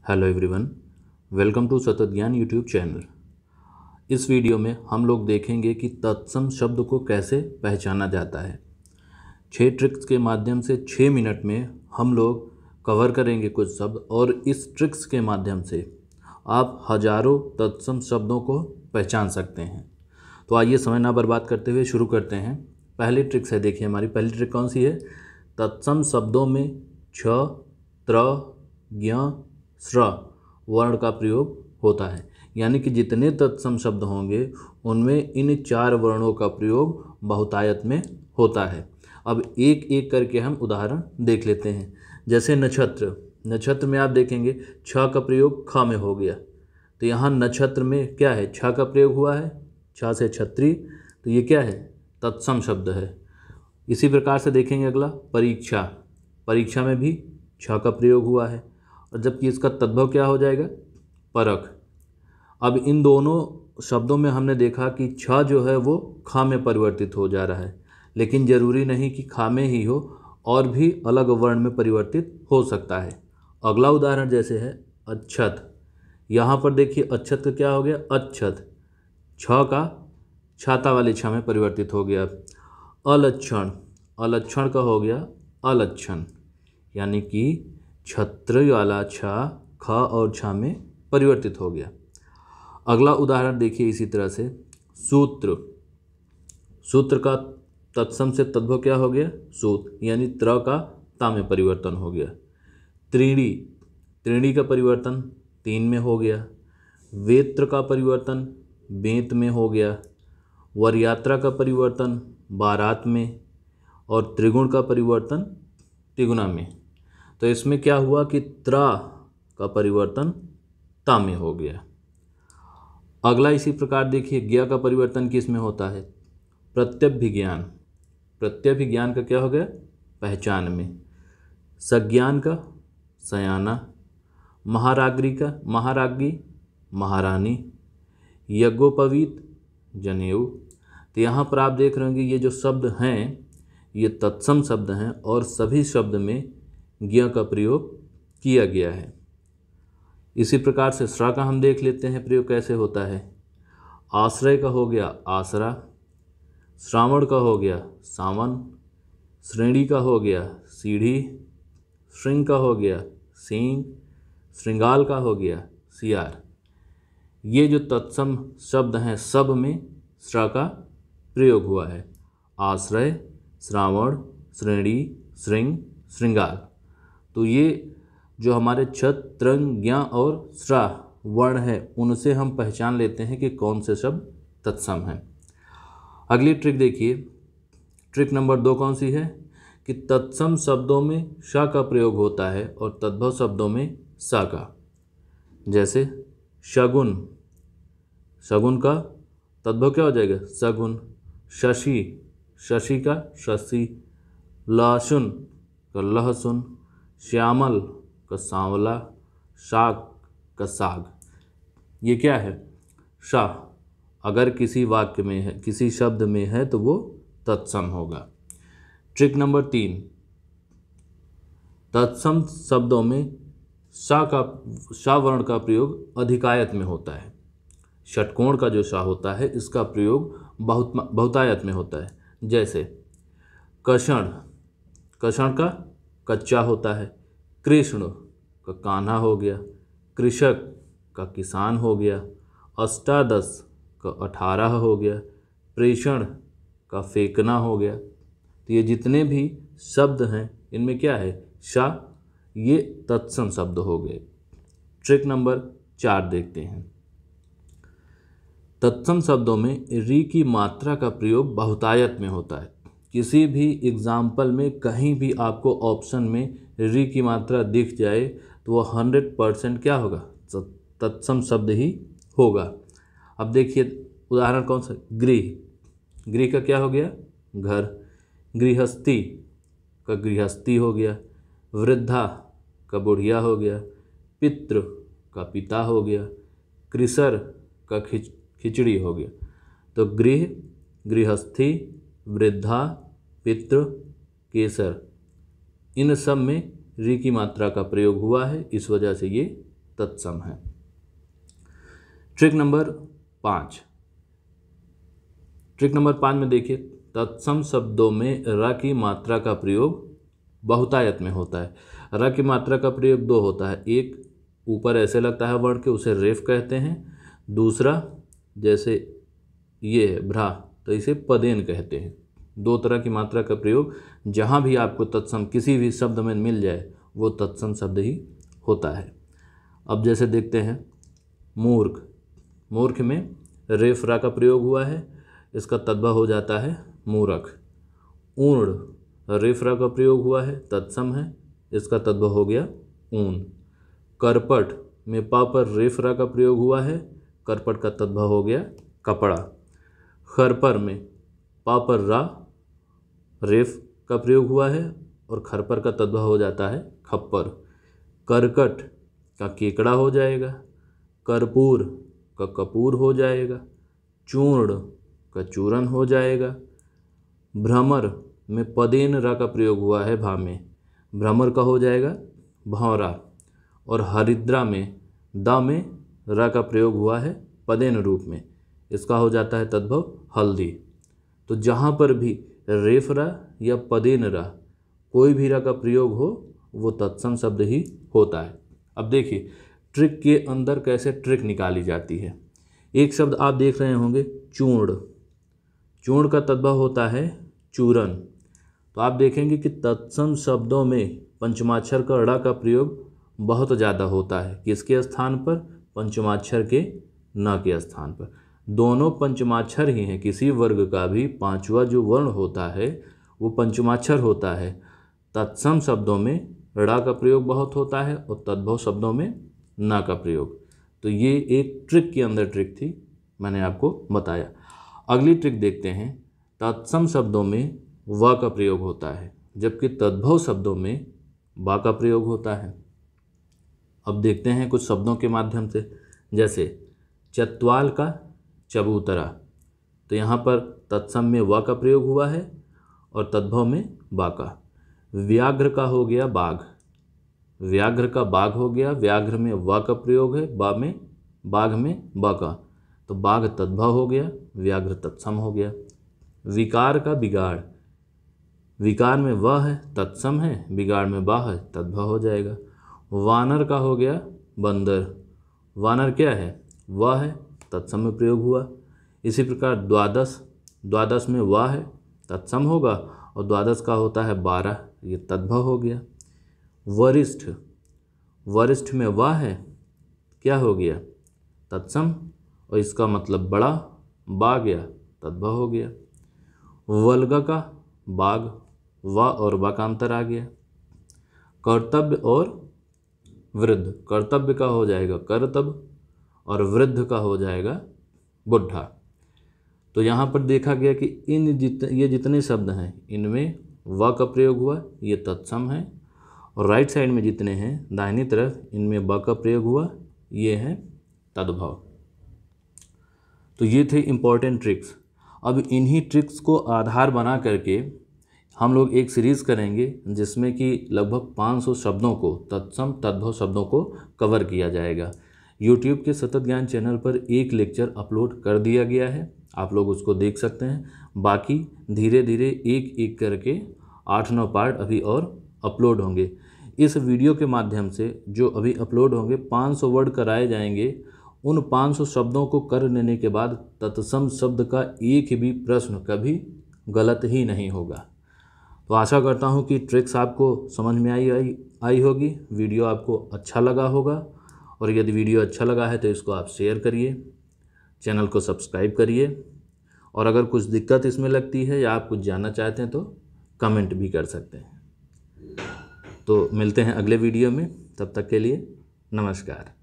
Hello everyone, welcome to सतत ज्ञान YouTube channel. इस वीडियो में हम लोग देखेंगे कि तत्सम शब्द को कैसे पहचाना जाता है। 6 ट्रिक्स के माध्यम से 6 मिनट में हम लोग कवर करेंगे कुछ शब्द, और इस ट्रिक्स के माध्यम से आप हजारों तत्सम शब्दों को पहचान सकते हैं। तो आइए समय ना बर्बाद करते हुए शुरू करते हैं। पहली ट्रिक्स है, देखिए हमारी पहली ट्रिक कौन सी है। तत्सम शब्दों में छ, त्र, ज्ञ, स्र वर्ण का प्रयोग होता है। यानी कि जितने तत्सम शब्द होंगे उनमें इन 4 वर्णों का प्रयोग बहुतायत में होता है। अब एक एक करके हम उदाहरण देख लेते हैं। जैसे नक्षत्र, नक्षत्र में आप देखेंगे छ का प्रयोग ख में हो गया, तो यहाँ नक्षत्र में क्या है, छ का प्रयोग हुआ है, छ से छत्री, तो ये क्या है, तत्सम शब्द है। इसी प्रकार से देखेंगे अगला परीक्षा, परीक्षा में भी छ का प्रयोग हुआ है, और जबकि इसका तद्भव क्या हो जाएगा, परख। अब इन दोनों शब्दों में हमने देखा कि छ जो है वो ख में परिवर्तित हो जा रहा है, लेकिन ज़रूरी नहीं कि ख में ही हो, और भी अलग वर्ण में परिवर्तित हो सकता है। अगला उदाहरण जैसे है अच्छत, यहाँ पर देखिए अच्छत का क्या हो गया, अच्छत, छ का छाता वाले छ में परिवर्तित हो गया। अलक्षण, अलक्षण का हो गया अलक्षण, यानी कि छत्र वाला छ ख और छ में परिवर्तित हो गया। अगला उदाहरण देखिए इसी तरह से सूत्र, सूत्र का तत्सम से तद्भव क्या हो गया, सूत, यानी त्र का ता में परिवर्तन हो गया। त्रीणी, त्रीणी का परिवर्तन तीन में हो गया। वेत्र का परिवर्तन बेंत में हो गया। वरयात्रा का परिवर्तन बारात में, और त्रिगुण का परिवर्तन तिगुना में। तो इसमें क्या हुआ कि त्रा का परिवर्तन ता में हो गया। अगला इसी प्रकार देखिए ज्ञ का परिवर्तन किस में होता है, प्रत्यभिज्ञान, प्रत्यभिज्ञान का क्या हो गया, पहचान में। सज्ञान का सयाना, महाराग्री का महारागी महारानी, यज्ञोपवीत जनेऊ। तो यहाँ पर आप देख रहे होंगे ये जो शब्द हैं ये तत्सम शब्द हैं, और सभी शब्द में ज्ञ का प्रयोग किया गया है। इसी प्रकार से स्रा का हम देख लेते हैं प्रयोग कैसे होता है। आश्रय का हो गया आसरा, श्रावण का हो गया सावन, श्रेणी का हो गया सीढ़ी, श्रृंग का हो गया सींग, श्रृंगाल का हो गया सियार। ये जो तत्सम शब्द हैं सब में स्रा का प्रयोग हुआ है। आश्रय, श्रावण, श्रेणी, श्रृंग, श्रृंगाल। तो ये जो हमारे छत, त्रंग, ज्ञ और स्रा वर्ण है उनसे हम पहचान लेते हैं कि कौन से शब्द तत्सम हैं। अगली ट्रिक देखिए, ट्रिक नंबर 2 कौन सी है कि तत्सम शब्दों में श का प्रयोग होता है और तद्भव शब्दों में स का। जैसे शगुन, शगुन का तद्भव क्या हो जाएगा, सगुन। शशि, शशि का शशि। लहसुन का लहसुन। श्यामल का सांवला। शाक का साग। ये क्या है, शा अगर किसी वाक्य में है, किसी शब्द में है तो वो तत्सम होगा। ट्रिक नंबर 3, तत्सम शब्दों में शा वर्ण का प्रयोग अधिकायत में होता है। षटकोण का जो शा होता है इसका प्रयोग बहुतायत में होता है। जैसे कषण, कषण का कच्चा होता है। कृष्ण का कान्हा हो गया। कृषक का किसान हो गया। अष्टादश का 18 हो गया। प्रेषण का फेंकना हो गया। तो ये जितने भी शब्द हैं इनमें क्या है, शा, ये तत्सम शब्द हो गए। ट्रिक नंबर 4 देखते हैं। तत्सम शब्दों में री की मात्रा का प्रयोग बहुतायत में होता है। किसी भी एग्जाम्पल में कहीं भी आपको ऑप्शन में री की मात्रा दिख जाए तो वह 100% क्या होगा, तत्सम शब्द ही होगा। अब देखिए उदाहरण कौन सा, गृह, गृह का क्या हो गया, घर। गृहस्थी का गृहस्थी हो गया। वृद्धा का बुढ़िया हो गया। पितृ का पिता हो गया। कृसर का खिचड़ी हो गया। तो गृह, गृहस्थी, वृद्धा, पितृ, केसर, इन सब में री की मात्रा का प्रयोग हुआ है, इस वजह से ये तत्सम है। Trick number 5। ट्रिक नंबर 5 में देखिए, तत्सम शब्दों में र की मात्रा का प्रयोग बहुतायत में होता है। र की मात्रा का प्रयोग 2 होता है। एक ऊपर ऐसे लगता है वर्ण के, उसे रेफ कहते हैं। दूसरा जैसे ये है भ्रा, तो इसे पदेन कहते हैं। 2 तरह की मात्रा का प्रयोग जहाँ भी आपको तत्सम किसी भी शब्द में मिल जाए वो तत्सम शब्द ही होता है। अब जैसे देखते हैं मूर्ख, मूर्ख में रेफ रा का प्रयोग हुआ है, इसका तद्भव हो जाता है मूरख। ऊर्ण रेफ रा का प्रयोग हुआ है, तत्सम है, इसका तद्भव हो गया ऊन। करपट में पा पर रेफ रा का प्रयोग हुआ है, करपट का तद्भव हो गया कपड़ा। खरपर में पा पर रा रेफ का प्रयोग हुआ है और खरपर का तद्भव हो जाता है खप्पर। करकट का केकड़ा हो जाएगा, कर्पूर का कपूर हो जाएगा, चूर्ण का चूरन हो जाएगा। भ्रमर में पदेन रा का प्रयोग हुआ है भा में, भ्रमर का हो जाएगा भौरा। और हरिद्रा में दा में रा का प्रयोग हुआ है पदेन रूप में, इसका हो जाता है तद्भव हल्दी। तो जहाँ पर भी रेफ रा या पदेन रा कोई भी रा का प्रयोग हो वो तत्सम शब्द ही होता है। अब देखिए ट्रिक के अंदर कैसे ट्रिक निकाली जाती है। एक शब्द आप देख रहे होंगे चूर्ण, चूर्ण का तद्भव होता है चूरन। तो आप देखेंगे कि तत्सम शब्दों में पंचमाक्षर का ड़ा का प्रयोग बहुत ज़्यादा होता है। किसके स्थान पर? पंचमाक्षर के न के स्थान पर। दोनों पंचमाक्षर ही हैं। किसी वर्ग का भी 5वां जो वर्ण होता है वो पंचमाक्षर होता है। तत्सम शब्दों में ड़ा का प्रयोग बहुत होता है और तद्भव शब्दों में न का प्रयोग। तो ये एक ट्रिक के अंदर ट्रिक थी, मैंने आपको बताया। अगली ट्रिक देखते हैं। तत्सम शब्दों में व का प्रयोग होता है जबकि तद्भव शब्दों में बा का प्रयोग होता है। अब देखते हैं कुछ शब्दों के माध्यम से, जैसे चतवाल का चबूतरा, तो यहाँ पर तत्सम में व का प्रयोग हुआ है और तद्भव में बा का। व्याघ्र का हो गया बाघ, व्याघ्र का बाघ हो गया, व्याघ्र में व का प्रयोग है, बा में बाघ में ब का, तो बाघ तद्भव हो गया, व्याघ्र तत्सम हो गया। विकार का बिगाड़, विकार में व है तत्सम है, बिगाड़ में बा है तद्भव हो जाएगा। वानर का हो गया बंदर, वानर क्या है? व है तत्सम में प्रयोग हुआ। इसी प्रकार द्वादश, द्वादश में व है तत्सम होगा और द्वादश का होता है 12, ये तद्भव हो गया। वरिष्ठ, वरिष्ठ में व है, क्या हो गया? तत्सम, और इसका मतलब बड़ा, बा गया तद्भव हो गया। वल्ग का बाघ, व और बा का अंतर आ गया। कर्तव्य और वृद्ध, कर्तव्य का हो जाएगा कर्तव्य और वृद्ध का हो जाएगा बुढ़ा। तो यहाँ पर देखा गया कि ये जितने शब्द हैं इनमें व का प्रयोग हुआ, ये तत्सम है, और राइट साइड में जितने हैं दाहिनी तरफ इनमें ब का प्रयोग हुआ, ये है तद्भव। तो ये थे इम्पॉर्टेंट ट्रिक्स। अब इन्हीं ट्रिक्स को आधार बना करके हम लोग एक सीरीज़ करेंगे जिसमें कि लगभग 500 शब्दों को, तत्सम तद्भव शब्दों को कवर किया जाएगा। यूट्यूब के सतत ज्ञान चैनल पर एक लेक्चर अपलोड कर दिया गया है, आप लोग उसको देख सकते हैं। बाकी धीरे धीरे एक एक करके 8-9 पार्ट अभी और अपलोड होंगे। इस वीडियो के माध्यम से जो अभी अपलोड होंगे 500 वर्ड कराए जाएंगे। उन 500 शब्दों को कर लेने के बाद तत्सम शब्द का एक भी प्रश्न कभी गलत ही नहीं होगा। तो आशा करता हूँ कि ट्रिक्स आपको समझ में आई होगी, वीडियो आपको अच्छा लगा होगा। और यदि वीडियो अच्छा लगा है तो इसको आप शेयर करिए, चैनल को सब्सक्राइब करिए, और अगर कुछ दिक्कत इसमें लगती है या आप कुछ जानना चाहते हैं तो कमेंट भी कर सकते हैं। तो मिलते हैं अगले वीडियो में, तब तक के लिए नमस्कार।